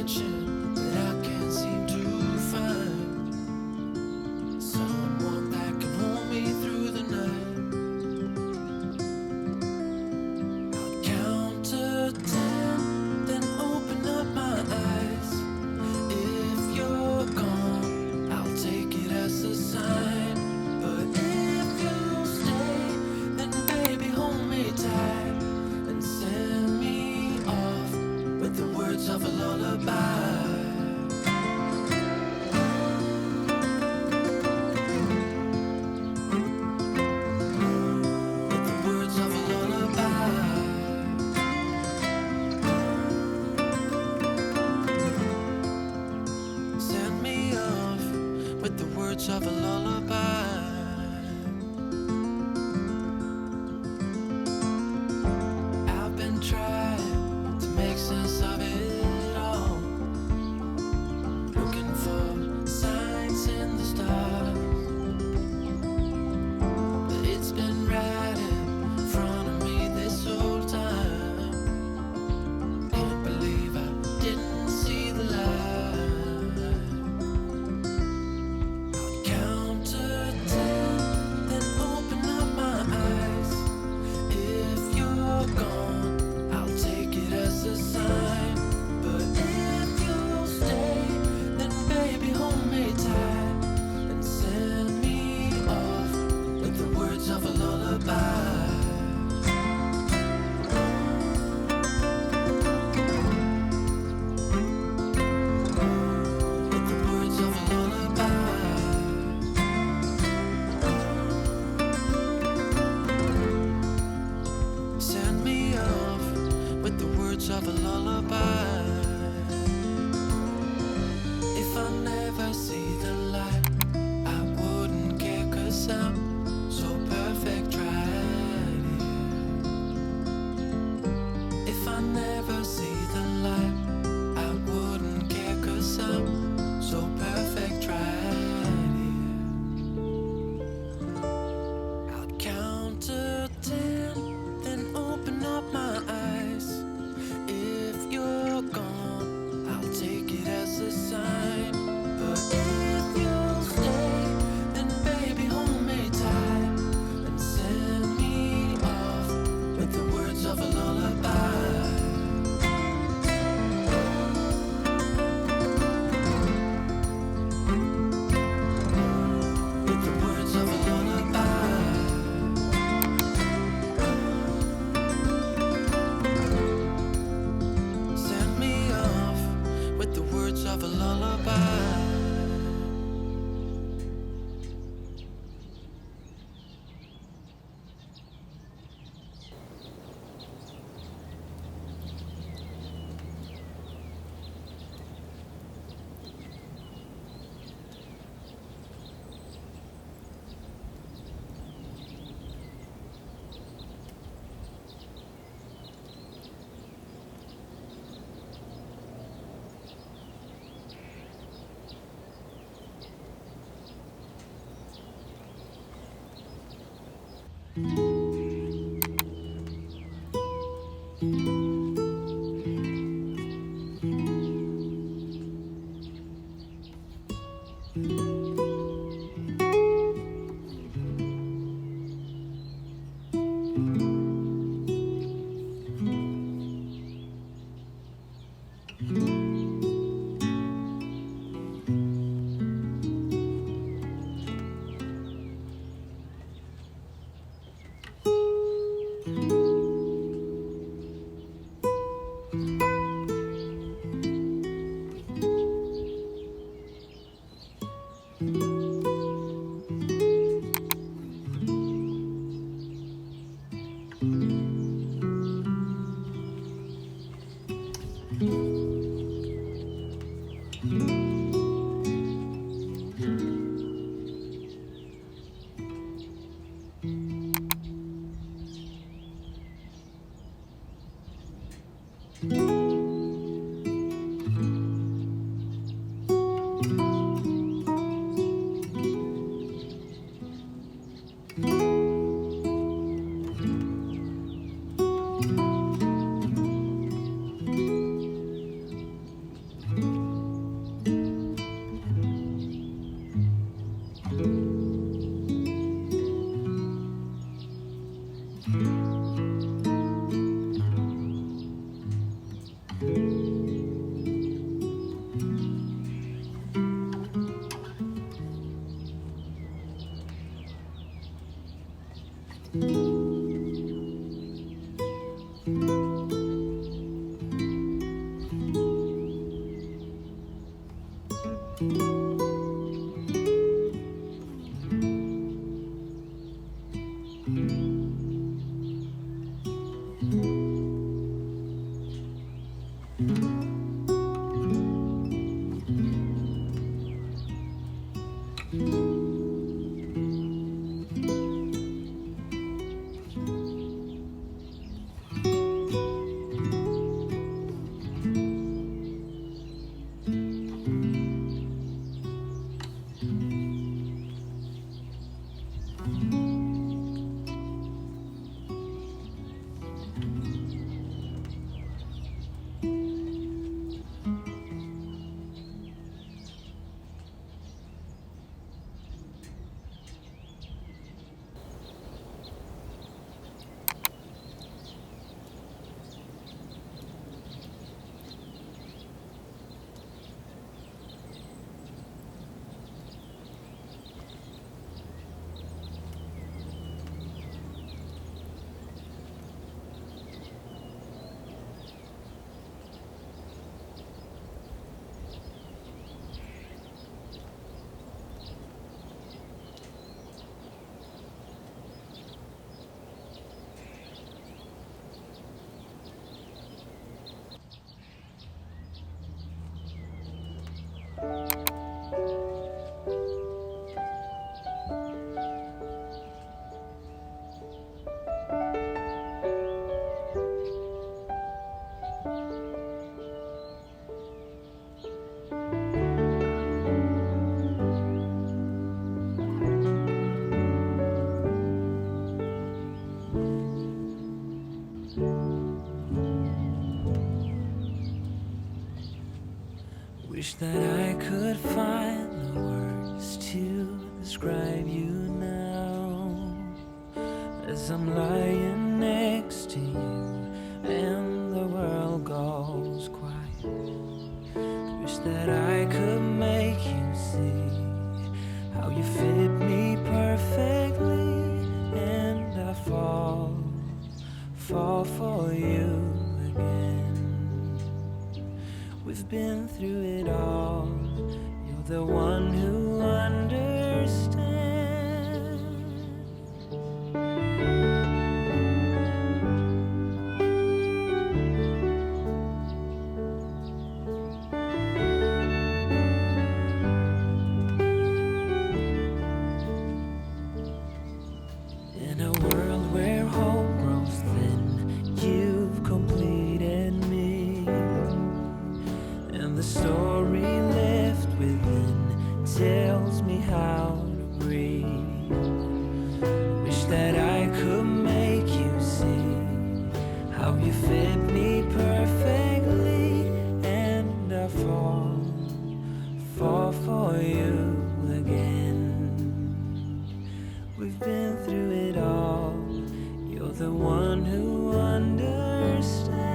searching, but I can't seem to find someone that can hold me through the night. I'll count to 10, then open up my eyes. If you're gone, I'll take it as a sign. But if you stay, then baby hold me tight and send me off with the words of a lullaby. With the words of a lullaby. Send me off with the words of a lullaby. I've been trying to make sense of it all, looking for signs in the stars. But it's been right in front of me this whole time. Can't believe I didn't see the light. I'll count to 10, then open up my eyes. If you're gone, I'll take it as a sign. But if you stay, then baby hold me tight and send me off with the words of a lullaby. With the words of a lullaby. Send me off with the words of a lullaby. If I never see the light, I wouldn't care 'cause I'm so perfect right here. If I never see the light, I wouldn't care 'cause I'm so perfect right here. I'll count to 10, then open up my eyes. If you're gone, I'll take it as a sign. But if you stay, then baby hold me tight and send me off with the words of a lullaby. With the words of a lullaby. Send me off with the words of a lullaby. Wish that I could find the words to describe you now, as I'm lying next to you and the world goes quiet. Wish that I could make you see how you fit me perfectly, and I fall for you again. We've been through it all. You're the one who understands. In a world where hope grows thin, you've completed me. And the story left within tells me how to breathe. Wish that I could make you see how you fit me perfectly, and I fall for you again. We've been through it all. You're the one who understands.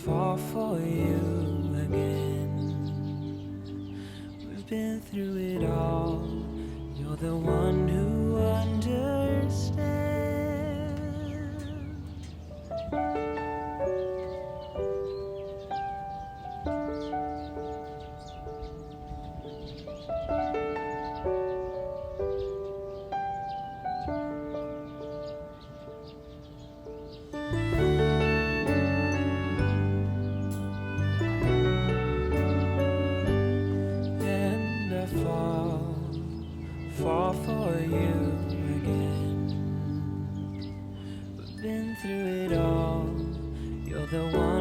Fall for you again. We've been through it all. You're the one who understands. Fall for you again. We've been through it all. You're the one